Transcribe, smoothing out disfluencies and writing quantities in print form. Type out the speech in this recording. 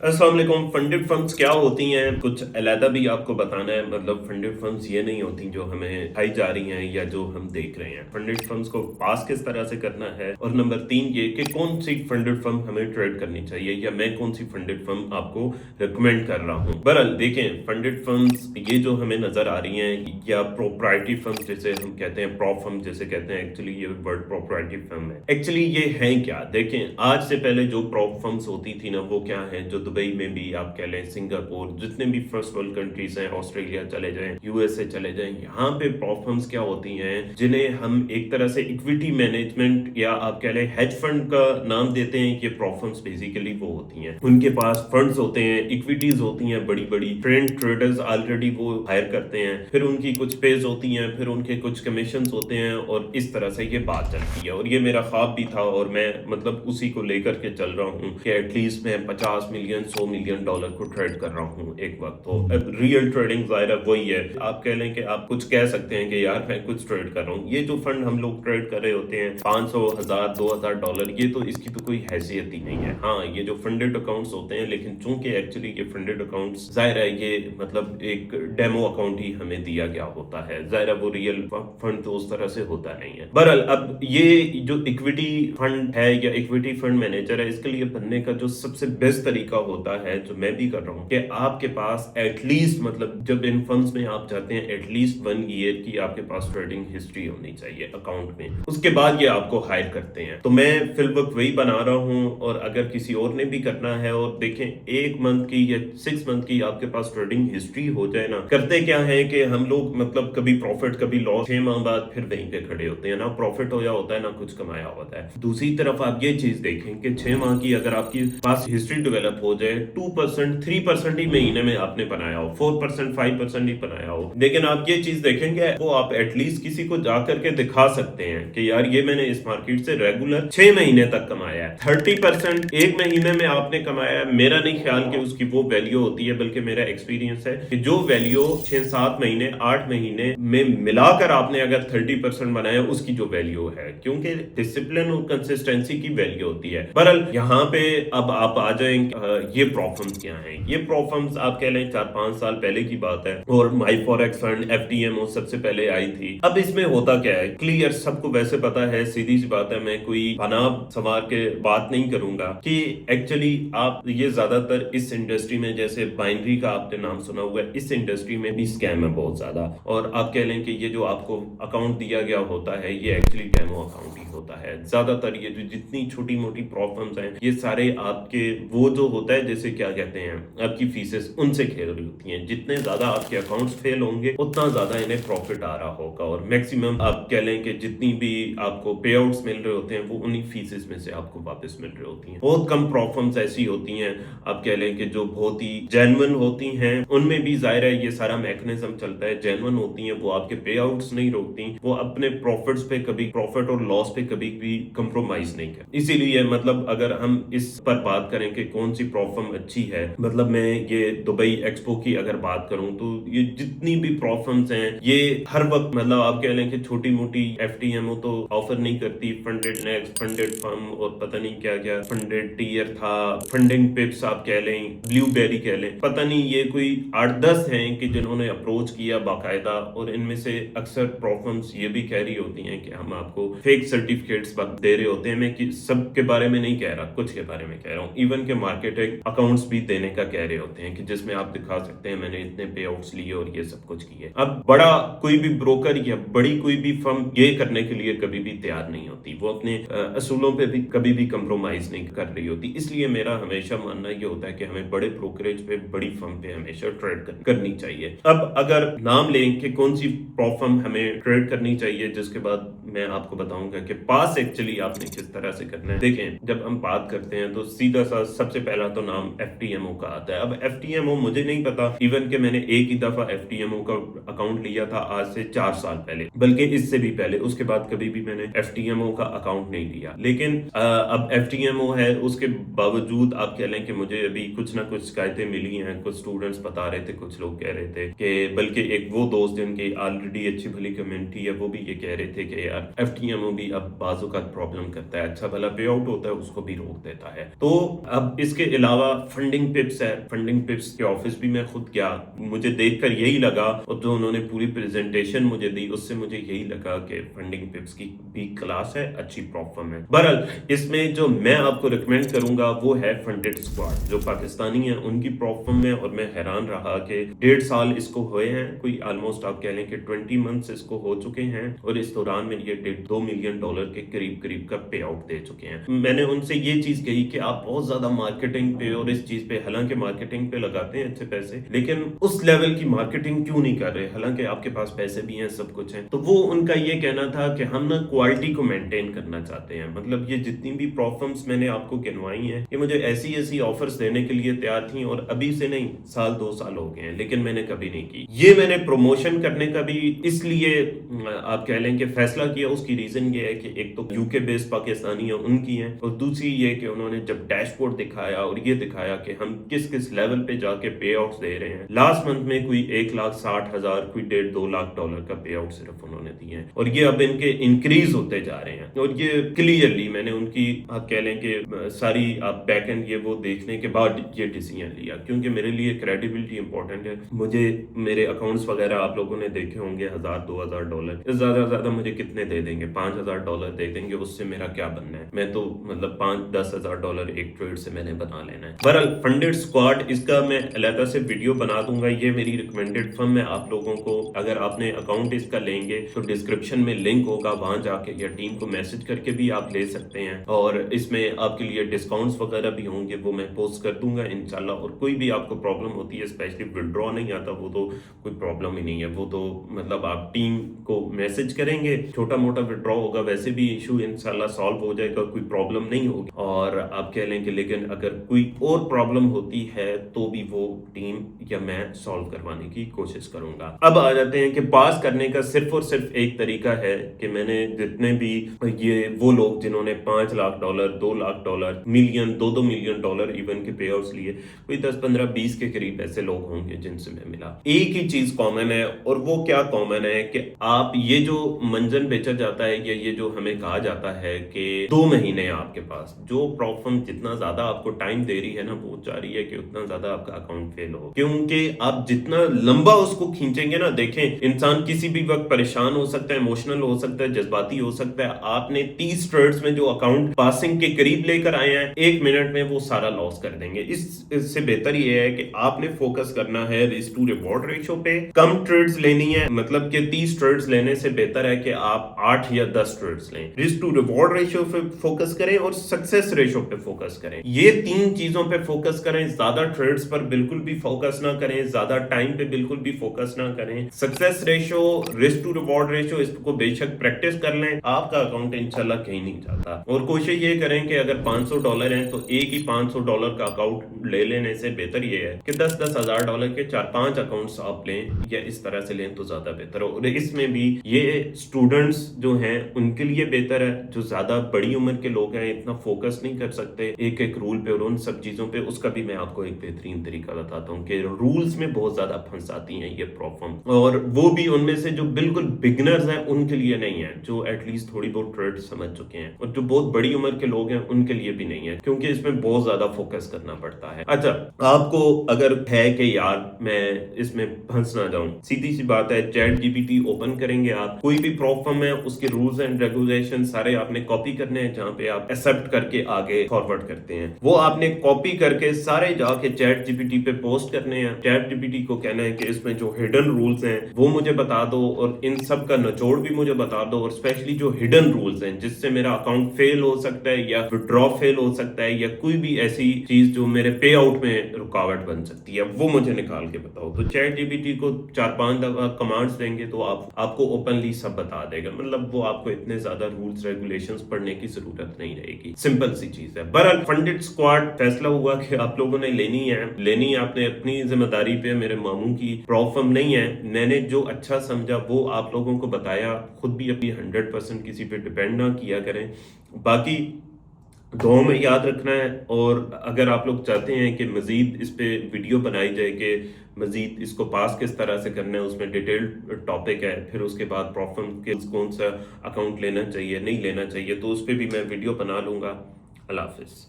अस्सलाम वालेकुम। Funded funds क्या होती हैं, कुछ अलहदा भी आपको बताना है। मतलब फंडेड फंड्स ये नहीं होती जो हमें खाई जा रही हैं या जो हम देख रहे हैं। फंडेड फंड्स को पास किस तरह से करना है, और नंबर 3 ये कि कौन सी फंडेड फंड हमें ट्रेड करनी चाहिए या मैं कौन सी फंडेड फंड आपको रिकमेंड कर रहा हूँ। बहरहाल देखें, फंडेड फंड्स ये जो हमें नजर आ रही हैं या प्रोप्राइटरी फंड जैसे हम कहते हैं, प्रॉप फंड जैसे कहते हैं, एक्चुअली ये वर्ड प्रोप्राइटरी फंड है। एक्चुअली ये है क्या, देखें आज से पहले जो प्रॉप फंड्स होती थी ना, वो क्या है, जो दुबई में भी आप कह लें, सिंगापुर, जितने भी फर्स्ट वर्ल्ड कंट्रीज हैं, ऑस्ट्रेलिया चले जाएं, यूएसए चले जाएं, यहाँ पे प्रॉप फंड्स क्या होती हैं जिन्हें हम एक तरह से इक्विटी मैनेजमेंट या आप कह लें हेज फंड का नाम देते हैं कि प्रॉप फंड्स बेसिकली वो होती हैं। उनके पास फंड्स होते हैं, इक्विटीज होती हैं, बड़ी बड़ी ट्रेडर्स ऑलरेडी वो हायर करते हैं, फिर उनकी कुछ पेज होती हैं, फिर उनके कुछ कमीशन होते हैं, और इस तरह से ये बात चलती है। और ये मेरा ख्वाब भी था और मैं मतलब उसी को लेकर के चल रहा हूँ कि एटलीस्ट मैं 50 मिलियन 100 मिलियन डॉलर को ट्रेड कर रहा हूँ एक वक्त। तो अब रियल ट्रेडिंग ज़ाहिर वही है। आप कह लें कि आप कुछ कह सकते हैं कि यार मैं कुछ ट्रेड कर रहा हूँ। ये जो फंड हम लोग ट्रेड कर रहे होते हैं 500, 1000, 2000 डॉलर, ये तो इसकी तो कोई हैसियत ही नहीं है। हाँ, ये जो फंडेड अकाउंट्स होते हैं, लेकिन चूंकि एक्चुअली ये फंडेड अकाउंट्स ज़ाहिर है ये मतलब एक डेमो अकाउंट ही हमें दिया गया होता है। ज़ाहिर है वो रियल फंड तो उस तरह से होता नहीं है। बहरहाल अब ये जो इक्विटी फंड है या इक्विटी फंड मैनेजर है, इसके लिए बनने का जो सबसे बेस्ट तरीका होता है, जो मैं भी कर रहा हूँ, कि आपके पास एटलीस्ट मतलब जब इन फंड्स में आप जाते हैं एटलीस्ट 1 ईयर की आपके पास ट्रेडिंग हिस्ट्री होनी चाहिए अकाउंट में। उसके बाद ये आपको हायर करते हैं। तो मैं फिल वक्त वही बना रहा हूँ, और अगर किसी और ने भी करना है, और देखें 1 मंथ की या 6 मंथ की आपके पास ट्रेडिंग हिस्ट्री हो जाए ना, करते क्या है कि हम लोग मतलब कभी प्रॉफिट कभी लॉस, 6 माह बाद फिर वहीं पे खड़े होते हैं, ना प्रॉफिट होया होता है ना कुछ कमाया होता है। दूसरी तरफ आप ये चीज देखें कि 6 माह की अगर आपकी पास हिस्ट्री डेवलप हो जाए, 2% 3% ही महीने में आपने बनाया हो, 4% 5% ही बनाया हो, लेकिन आप ये चीज देखेंगे वो आप एटलीस्ट किसी को जाकर के दिखा सकते हैं कि यार ये मैंने इस मार्केट से रेगुलर 6 महीने तक कमाया है। 30% एक महीने में आपने कमाया है, मेरा नहीं ख्याल कि उसकी वो वैल्यू होती है, बल्कि मेरा एक्सपीरियंस है कि जो वैल्यू 6-7 महीने 8 महीने में मिलाकर आपने अगर 30% बनाया, उसकी जो वैल्यू है, क्योंकि डिसिप्लिन और कंसिस्टेंसी की वैल्यू होती है। बहरहाल यहाँ पे अब आप आ जाएंगे, ये प्रॉब्लम्स क्या हैं। ये प्रॉब्लम्स आप कह लें 4-5 साल पहले की बात है, और माई फॉरेक्स फंड एफटीएमओ सबसे पहले आई थी। अब इसमें होता क्या है, क्लियर सबको वैसे पता है, सीधी सी बात है, मैं कोई बना सवार के बात नहीं करूंगा कि एक्चुअली आप ये ज्यादातर इस इंडस्ट्री में, जैसे बाइनरी का आपने नाम सुना हुआ है, इस इंडस्ट्री में भी स्कैम है बहुत ज्यादा। और आप कह लें कि ये जो आपको अकाउंट दिया गया होता है, ये एक्चुअली डेमो अकाउंट ही होता है। ज्यादातर ये जो जितनी छोटी मोटी प्रॉब्लम्स हैं, ये सारे आपके वो जो होता है, जैसे क्या कहते हैं, आपकी फीसेस उनसे खेल रही होती हैं। जितने ज्यादा आपके अकाउंट्स फेल होंगे, उतना ज्यादा इन्हें प्रॉफिट आ रहा होगा, और मैक्सिमम आप कह लें कि जितनी भी आपको पे आउट्स मिल रहे होते हैं, वो उन्हीं फीसेस में से आपको वापस मिल रही होती हैं। बहुत कम प्रॉब्लम्स ऐसी होती हैं आप कह लें कि जो बहुत ही जेन्युइन होती हैं। उनमें भी जाहिर है ये सारा मैकेनिज्म चलता है। जेन्युइन होती हैं वो आपके पे आउट्स नहीं रोकती, वो अपने प्रॉफिट्स पे कभी, प्रॉफिट और लॉस पे कभी भी कंप्रोमाइज नहीं करती। इसीलिए मतलब अगर हम इस पर बात करें कि कौन सी प्रॉब्लम अच्छी है, मतलब मैं ये दुबई एक्सपो की अगर बात करूं, तो ये जितनी भी प्रॉब्लम्स हैं, ये हर वक्त मतलब आप कह लें कि छोटी मोटी एफटीएमओ तो ऑफर नहीं करती। फंडेड नेक्स्ट, फंडेड फर्म, और पता नहीं क्या क्या, फंडेड टीयर था, फंडिंग पिप्स आप कह लें, ब्लूबेरी कह लें, पता नहीं ये कोई 8-10 हैं कि जिन्होंने अप्रोच किया बाकायदा। और इनमें से अक्सर प्रॉब्लम्स ये भी कह रही होती हैं कि हम आपको फेक सर्टिफिकेट्स दे रहे होते हैं। मैं कि सब के बारे में नहीं कह रहा, कुछ के बारे में कह रहा हूँ। इवन के मार्केटिंग अकाउंट्स भी देने का कह रहे होते हैं कि जिसमें आप दिखा सकते हैं मैंने इतने पे आउट्स लिए और ये सब कुछ किए। अब बड़ा कोई भी ब्रोकर या बड़ी कोई भी फर्म ये करने के लिए कभी भी तैयार नहीं होती, वो अपने असूलों पे भी कभी भी कंप्रोमाइज नहीं कर रही होती। इसलिए मेरा हमेशा मानना ये होता है कि हमें बड़े ब्रोकरेज पे, बड़ी फर्म पे हमेशा ट्रेड करनी चाहिए। अब अगर नाम लें कि कौन सी फर्म हमें ट्रेड करनी चाहिए, जिसके बाद मैं आपको बताऊंगा कि पास एक्चुअली आपने किस तरह से करना है। देखें, जब हम बात करते हैं तो सीधा सा सबसे पहला तो नाम एफटीएमओ का आता है। अब एफटीएमओ मुझे नहीं पता, इवन के मैंने एक ही दफा एफटीएमओ का अकाउंट लिया था आज से 4 साल पहले, बल्कि इससे भी पहले। उसके बाद कभी भी मैंने एफटीएमओ का अकाउंट नहीं लिया। लेकिन अब एफटीएमओ है, उसके बावजूद आप कह लें कि मुझे अभी कुछ ना कुछ शिकायतें मिली हैं। कुछ स्टूडेंट्स बता रहे थे, कुछ लोग कह रहे थे कि, बल्कि एक वो दोस्त जिनकी ऑलरेडी अच्छी भली कम्युनिटी है, वो भी ये कह रहे थे कि यार यार FTMO भी अब बाजू का प्रॉब्लम करता है, अच्छा भला पे आउट होता है उसको भी रोक देता है। तो अब इसके अलावा फंडिंग पिप्स है, फंडिंग पिप्स के ऑफिस भी मैं खुद गया, मुझे देखकर यही लगा और जो उन्होंने पूरी प्रेजेंटेशन मुझे दी उससे मुझे यही लगा कि फंडिंग पिप्स की भी क्लास है, अच्छी प्रॉब्लम है। बहरहाल इसमें जो मैं आपको रिकमेंड करूंगा वो है फंडेड स्क्वाड, जो पाकिस्तानी है उनकी प्रॉब्लम है। और मैं हैरान रहा कि 1.5 साल इसको हुए हैं, कोई ऑलमोस्ट आप कह लें कि 20 मंथ्स इसको हो चुके हैं और इस दौरान में ये $2 मिलियन के करीब का पे आउट दे चुके हैं। मैंने उनसे ये चीज कही कि आप बहुत ज्यादा मार्केटिंग पे और इस चीज पे, हालांकि मार्केटिंग पे लगाते हैं अच्छे पैसे, लेकिन उस लेवल की मार्केटिंग क्यों नहीं कर रहे, हालांकि आपके पास पैसे भी हैं, सब कुछ है। तो वो उनका ये कहना था कि हम ना क्वालिटी को मेंटेन करना चाहते हैं। मतलब ये जितनी भी प्रॉब्लम्स मैंने आपको गिनवाई हैं, ये मुझे ऐसी ऐसी ऑफर्स देने के लिए तैयार थी और अभी से नहीं, 1-2 साल हो गए हैं, लेकिन मैंने कभी नहीं की। ये मैंने प्रमोशन करने का भी इसलिए आप कह लें कि फैसला किया, उसकी रीजन ये है कि एक तो यूके बेस्ड पाकिस्तानी है उनकी है, और दूसरी ये कि उन्होंने जब डैशबोर्ड दिखाया और ये दिखाया कि हम किस किस लेवल पे जाके पे आउट्स दे रहे हैं। लास्ट मंथ में कोई 1,60,000, कोई $1.5-2 लाख का पे आउट सिर्फ उन्होंने दिए हैं, और ये अब इनके इंक्रीज होते जा रहे हैं। और ये क्लियरली मैंने उनकी आप कह लें कि सारी आप बैक एंड ये वो देखने के बाद ये डिसीजन लिया, क्योंकि मेरे लिए क्रेडिबिलिटी इंपॉर्टेंट है। मुझे मेरे अकाउंट्स वगैरह आप लोगों ने देखे होंगे, $1,000-2,000, ज्यादा मुझे कितने दे देंगे, $5,000 दे देंगे, उससे मेरा क्या बनना है। मैं तो मतलब $5-10,000 एक ट्रेड से मैंने बना लेना है। बहरहाल फंडेड स्क्वाड, इसका मैं अलग से वीडियो बना दूंगा, ये मेरी रिकमेंडेड फर्म है आप लोगों को। अगर आपने अकाउंट इसका लेंगे तो डिस्क्रिप्शन में लिंक होगा, वहां जाके या टीम को मैसेज करके भी आप ले सकते हैं, और इसमें आपके लिए डिस्काउंट्स वगैरह भी होंगे, वो मैं पोस्ट कर दूंगा इंशाल्लाह। और कोई भी आपको प्रॉब्लम होती है, स्पेशली विड्रॉ नहीं आता, वो तो कोई प्रॉब्लम ही नहीं है, वो तो मतलब आप टीम को मैसेज करेंगे, छोटा मोटा विड्रॉ होगा, वैसे भी इशू इंशाल्लाह सॉल्व हो जाएगा, कोई प्रॉब्लम नहीं होगी। और आप कह लें कि लेकिन अगर कोई और प्रॉब्लम होती है तो भी वो टीम या मैं सॉल्व करवाने की कोशिश करूंगा। अब आ जाते हैं कि पास करने का सिर्फ और सिर्फ एक तरीका है कि मैंने जितने भी ये वो लोग जिन्होंने $5 lakh, $2 lakh, million, $2 million even के पे आउट्स लिए, कोई 10-15-20 के करीब ऐसे लोग होंगे जिनसे मैं मिला। एक ही चीज कॉमन है, और वो क्या कॉमन है कि आप ये जो मंजन बेचा जाता है या ये जो हमें कहा जाता है कि 2 महीने आपके पास, जो प्रॉब्लम जितना ज्यादा आपको टाइम दे रही है ना, वो चाह रही है कि उतना ज्यादा आपका अकाउंट फेल हो, क्योंकि आप जितना लंबा उसको खींचेंगे ना, देखें इंसान किसी भी वक्त परेशान हो सकता है, इमोशनल हो सकता है, जज्बाती हो सकता है। आपने 30 ट्रेड्स में जो अकाउंट पासिंग के करीब लेकर आए हैं, 1 मिनट में वो सारा लॉस कर देंगे। इससे बेहतर ये है कि आपने फोकस करना है रिस्क टू रिवॉर्ड रेशियो पे, कम ट्रेड्स लेनी है, मतलब कि 30 ट्रेड्स लेने से बेहतर है कि आप 8 या 10 ट्रेड्स लें। रिस्क टू रिवॉर्ड रेशियो पे फोकस करें और सक्सेस रेशियो पे फोकस करें, ये 3 चीजों पे फोकस करें। ज्यादा ट्रेड्स पर बिल्कुल भी फोकस ना करें, ज्यादा टाइम पे बिल्कुल भी फोकस ना करें। Success ratio, risk to reward ratio, इसको बेशक प्रैक्टिस कर लें, आपका अकाउंट इंशाल्लाह कहीं नहीं जाता। और कोशिश ये करें कि अगर $500 है तो एक ही $500 का अकाउंट ले लेने से बेहतर ये है कि $10-10 हज़ार के 4-5 अकाउंट्स आप लें, या इस तरह से लें तो ज्यादा बेहतर हो। और इसमें भी ये स्टूडेंट्स जो हैं उनके लिए बेहतर है, जो ज्यादा बड़ी उम्र के लोग हैं इतना फोकस नहीं कर सकते एक एक रूल पे और उन सब चीजों पे, उसका भी मैं आपको एक बेहतरीन तरीका बताता हूँ कि रूल्स में बहुत ज्यादा फंस आती हैं ये प्रॉब्लम, और वो भी उनमें से जो बिल्कुल बिगिनर्स हैं उनके लिए नहीं है, जो एटलीस्ट थोड़ी बहुत ट्रेड समझ चुके हैं, और जो बहुत बड़ी उम्र के लोग हैं उनके लिए भी नहीं है, क्योंकि इसमें बहुत ज्यादा फोकस करना पड़ता है। अच्छा, आपको अगर है कि यार मैं इसमें फंस ना जाऊं, सीधी सी बात है, चैट जीपीटी ओपन करेंगे आप, कोई भी प्रॉब्लम है उसके रूल्स एंड रेगुलेशन सारे आपने कॉपी करने हैं, जहां पे आप एक्सेप्ट करके आगे फॉरवर्ड करते हैं, वो आपने कॉपी करके सारे जाके चैट जीपीटी पे पोस्ट करने हैं। चैट जीपीटी को कहना है कि इसमें जो हिडन रूल्स हैं वो मुझे बता दो, और इन सब का निचोड़ भी मुझे बता दो, और स्पेशली जो हिडन रूल्स हैं जिससे मेरा अकाउंट फेल हो सकता है या विड्रॉ फेल हो सकता है या कोई भी ऐसी चीज जो मेरे पे आउट में रुकावट बन सकती है, वो मुझे निकाल के बताओ। तो चैट जीपीटी को 4-5 दफा कमांड्स देंगे तो आपको ओपनली सब बता देगा, मतलब वो आपको इतने ज्यादा रूल्स रेगुलेशंस पढ़ने की जरूरत नहीं रहेगी, सिंपल सी चीज है। बहरहाल फंडेड स्क्वाड फैसला हुआ कि आप लोगों ने लेनी है, आपने अपनी जिम्मेदारी पे, मेरे मामू की प्रॉब्लम नहीं है, मैंने जो अच्छा समझा वो आप लोगों को बताया, खुद भी अपनी 100% किसी पे डिपेंड ना किया करें। बाकी دعاؤں میں یاد رکھنا ہے، اور اگر آپ لوگ چاہتے ہیں کہ مزید اس پہ ویڈیو بنائی جائے کہ مزید اس کو پاس کس طرح سے کرنا ہے، اس میں ڈیٹیلڈ ٹاپک ہے، پھر اس کے بعد پروفم کے کون سا اکاؤنٹ لینا چاہیے نہیں لینا چاہیے، تو اس پہ بھی میں ویڈیو بنا لوں گا۔ اللہ حافظ۔